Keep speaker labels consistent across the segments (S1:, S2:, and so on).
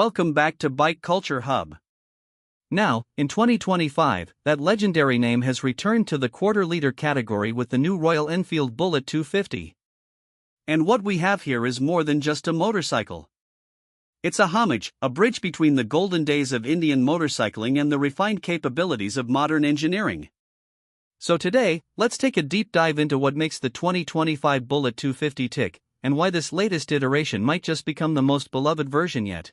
S1: Welcome back to Bike Culture Hub. Now, in 2025, that legendary name has returned to the quarter-liter category with the new Royal Enfield Bullet 250. And what we have here is more than just a motorcycle. It's a homage, a bridge between the golden days of Indian motorcycling and the refined capabilities of modern engineering. So today, let's take a deep dive into what makes the 2025 Bullet 250 tick, and why this latest iteration might just become the most beloved version yet.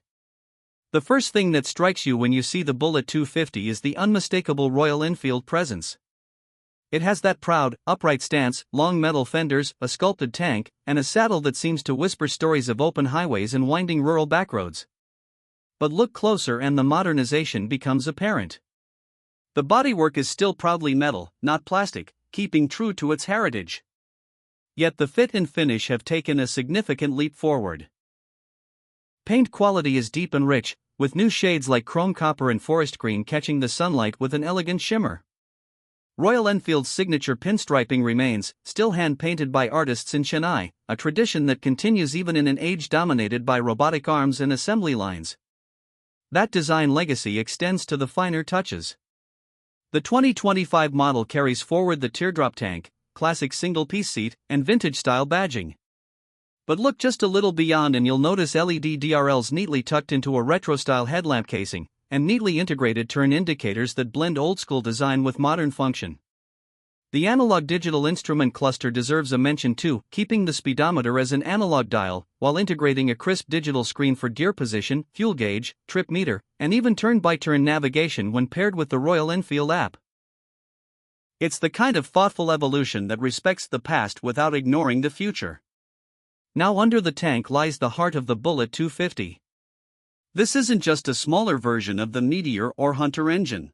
S1: The first thing that strikes you when you see the Bullet 250 is the unmistakable Royal Enfield presence. It has that proud, upright stance, long metal fenders, a sculpted tank, and a saddle that seems to whisper stories of open highways and winding rural backroads. But look closer and the modernization becomes apparent. The bodywork is still proudly metal, not plastic, keeping true to its heritage. Yet the fit and finish have taken a significant leap forward. Paint quality is deep and rich, with new shades like chrome copper and forest green catching the sunlight with an elegant shimmer. Royal Enfield's signature pinstriping remains, still hand-painted by artists in Chennai, a tradition that continues even in an age dominated by robotic arms and assembly lines. That design legacy extends to the finer touches. The 2025 model carries forward the teardrop tank, classic single-piece seat, and vintage-style badging. But look just a little beyond and you'll notice LED DRLs neatly tucked into a retro-style headlamp casing, and neatly integrated turn indicators that blend old-school design with modern function. The analog-digital instrument cluster deserves a mention too, keeping the speedometer as an analog dial, while integrating a crisp digital screen for gear position, fuel gauge, trip meter, and even turn-by-turn navigation when paired with the Royal Enfield app. It's the kind of thoughtful evolution that respects the past without ignoring the future. Now under the tank lies the heart of the Bullet 250. This isn't just a smaller version of the Meteor or Hunter engine.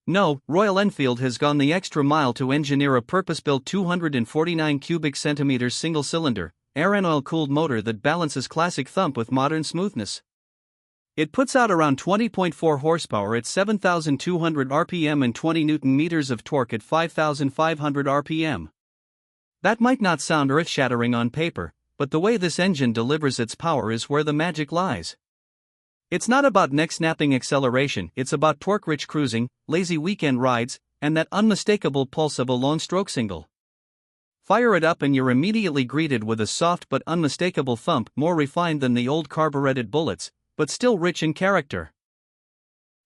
S1: No, Royal Enfield has gone the extra mile to engineer a purpose-built 249 cubic centimeters single-cylinder, air and oil-cooled motor that balances classic thump with modern smoothness. It puts out around 20.4 horsepower at 7,200 RPM and 20 Nm of torque at 5,500 RPM. That might not sound earth-shattering on paper, but the way this engine delivers its power is where the magic lies. It's not about neck-snapping acceleration, it's about torque-rich cruising, lazy weekend rides, and that unmistakable pulse of a lone-stroke single. Fire it up and you're immediately greeted with a soft but unmistakable thump, more refined than the old carbureted Bullets, but still rich in character.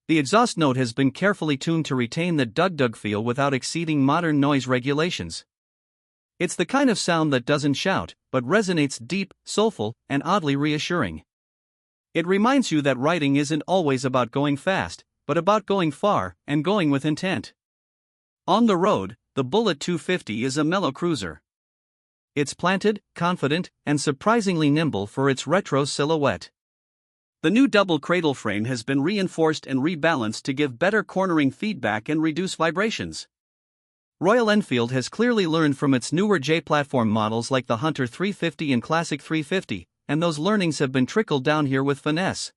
S1: The exhaust note has been carefully tuned to retain the dug-dug feel without exceeding modern noise regulations. It's the kind of sound that doesn't shout, but resonates deep, soulful, and oddly reassuring. It reminds you that riding isn't always about going fast, but about going far, and going with intent. On the road, the Bullet 250 is a mellow cruiser. It's planted, confident, and surprisingly nimble for its retro silhouette. The new double cradle frame has been reinforced and rebalanced to give better cornering feedback and reduce vibrations. Royal Enfield has clearly learned from its newer J-platform models like the Hunter 350 and Classic 350, and those learnings have been trickled down here with finesse.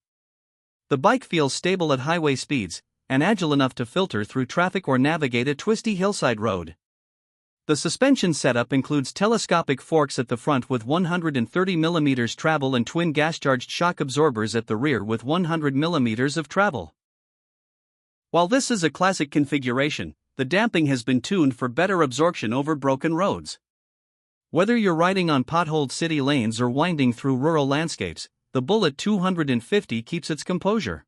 S1: The bike feels stable at highway speeds, and agile enough to filter through traffic or navigate a twisty hillside road. The suspension setup includes telescopic forks at the front with 130 mm travel and twin gas-charged shock absorbers at the rear with 100 mm of travel. While this is a classic configuration, the damping has been tuned for better absorption over broken roads. Whether you're riding on potholed city lanes or winding through rural landscapes, the Bullet 250 keeps its composure.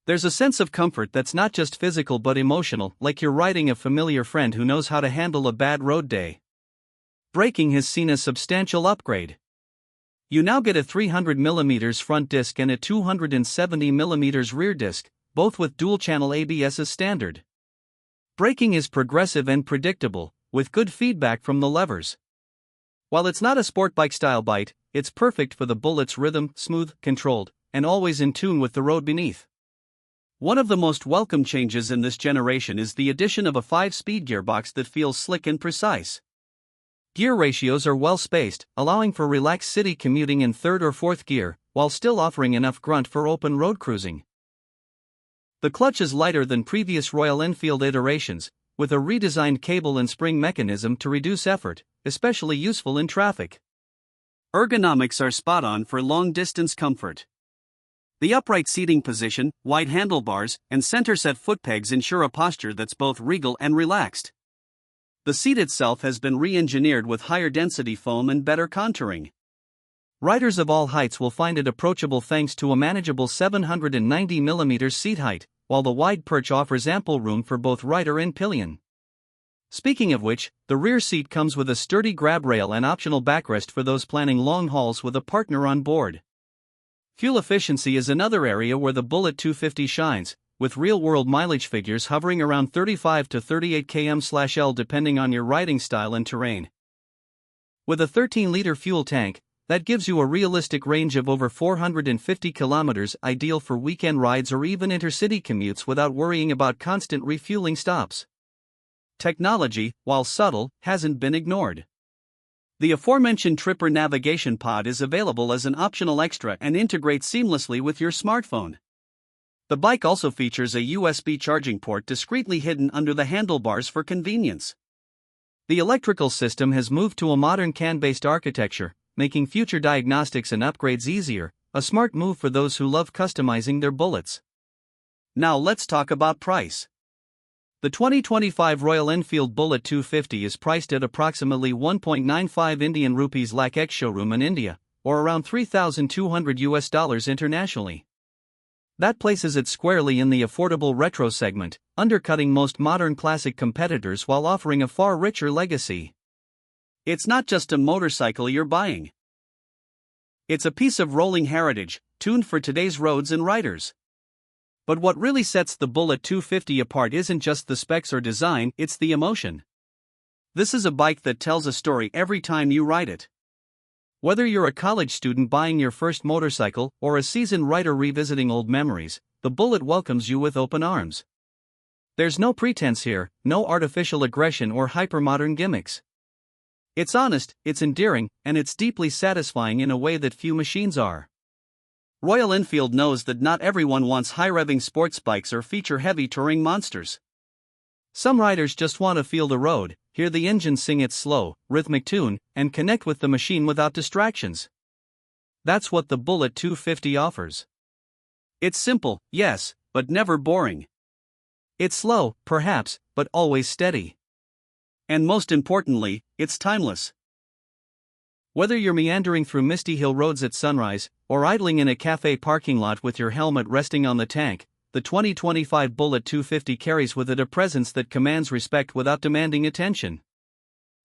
S1: There's a sense of comfort that's not just physical but emotional, like you're riding a familiar friend who knows how to handle a bad road day. Braking has seen a substantial upgrade. You now get a 300 mm front disc and a 270 mm rear disc, both with dual-channel ABS as standard. Braking is progressive and predictable, with good feedback from the levers. While it's not a sport bike-style bite, it's perfect for the Bullet's rhythm, smooth, controlled, and always in tune with the road beneath. One of the most welcome changes in this generation is the addition of a 5-speed gearbox that feels slick and precise. Gear ratios are well spaced, allowing for relaxed city commuting in 3rd or 4th gear, while still offering enough grunt for open road cruising. The clutch is lighter than previous Royal Enfield iterations, with a redesigned cable and spring mechanism to reduce effort, especially useful in traffic. Ergonomics are spot on for long-distance comfort. The upright seating position, wide handlebars, and center-set foot pegs ensure a posture that's both regal and relaxed. The seat itself has been re-engineered with higher density foam and better contouring. Riders of all heights will find it approachable thanks to a manageable 790mm seat height, while the wide perch offers ample room for both rider and pillion. Speaking of which, the rear seat comes with a sturdy grab rail and optional backrest for those planning long hauls with a partner on board. Fuel efficiency is another area where the Bullet 250 shines, with real-world mileage figures hovering around 35 to 38 km/L depending on your riding style and terrain. With a 13-liter fuel tank, that gives you a realistic range of over 450 kilometers, ideal for weekend rides or even intercity commutes without worrying about constant refueling stops. Technology, while subtle, hasn't been ignored. The aforementioned Tripper navigation pod is available as an optional extra and integrates seamlessly with your smartphone. The bike also features a USB charging port discreetly hidden under the handlebars for convenience. The electrical system has moved to a modern CAN-based architecture, making future diagnostics and upgrades easier, a smart move for those who love customizing their bullets. Now let's talk about price. The 2025 Royal Enfield Bullet 250 is priced at approximately 1.95 Indian rupees lakh ex-showroom in India, or around $3,200 internationally. That places it squarely in the affordable retro segment, undercutting most modern classic competitors while offering a far richer legacy. It's not just a motorcycle you're buying. It's a piece of rolling heritage, tuned for today's roads and riders. But what really sets the Bullet 250 apart isn't just the specs or design, it's the emotion. This is a bike that tells a story every time you ride it. Whether you're a college student buying your first motorcycle or a seasoned rider revisiting old memories, the Bullet welcomes you with open arms. There's no pretense here, no artificial aggression or hypermodern gimmicks. It's honest, it's endearing, and it's deeply satisfying in a way that few machines are. Royal Enfield knows that not everyone wants high-revving sports bikes or feature-heavy touring monsters. Some riders just want to feel the road, hear the engine sing its slow, rhythmic tune, and connect with the machine without distractions. That's what the Bullet 250 offers. It's simple, yes, but never boring. It's slow, perhaps, but always steady. And most importantly, it's timeless. Whether you're meandering through misty hill roads at sunrise, or idling in a cafe parking lot with your helmet resting on the tank, the 2025 Bullet 250 carries with it a presence that commands respect without demanding attention.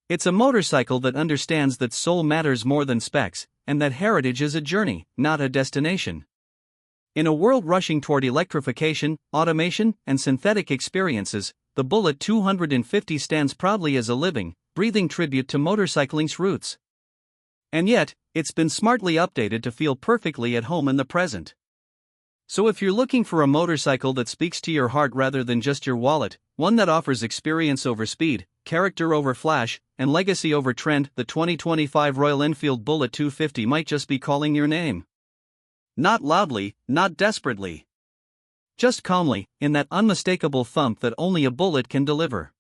S1: It's a motorcycle that understands that soul matters more than specs, and that heritage is a journey, not a destination. In a world rushing toward electrification, automation, and synthetic experiences, the Bullet 250 stands proudly as a living, breathing tribute to motorcycling's roots. And yet, it's been smartly updated to feel perfectly at home in the present. So if you're looking for a motorcycle that speaks to your heart rather than just your wallet, one that offers experience over speed, character over flash, and legacy over trend, the 2025 Royal Enfield Bullet 250 might just be calling your name. Not loudly, not desperately. Just calmly, in that unmistakable thump that only a Bullet can deliver.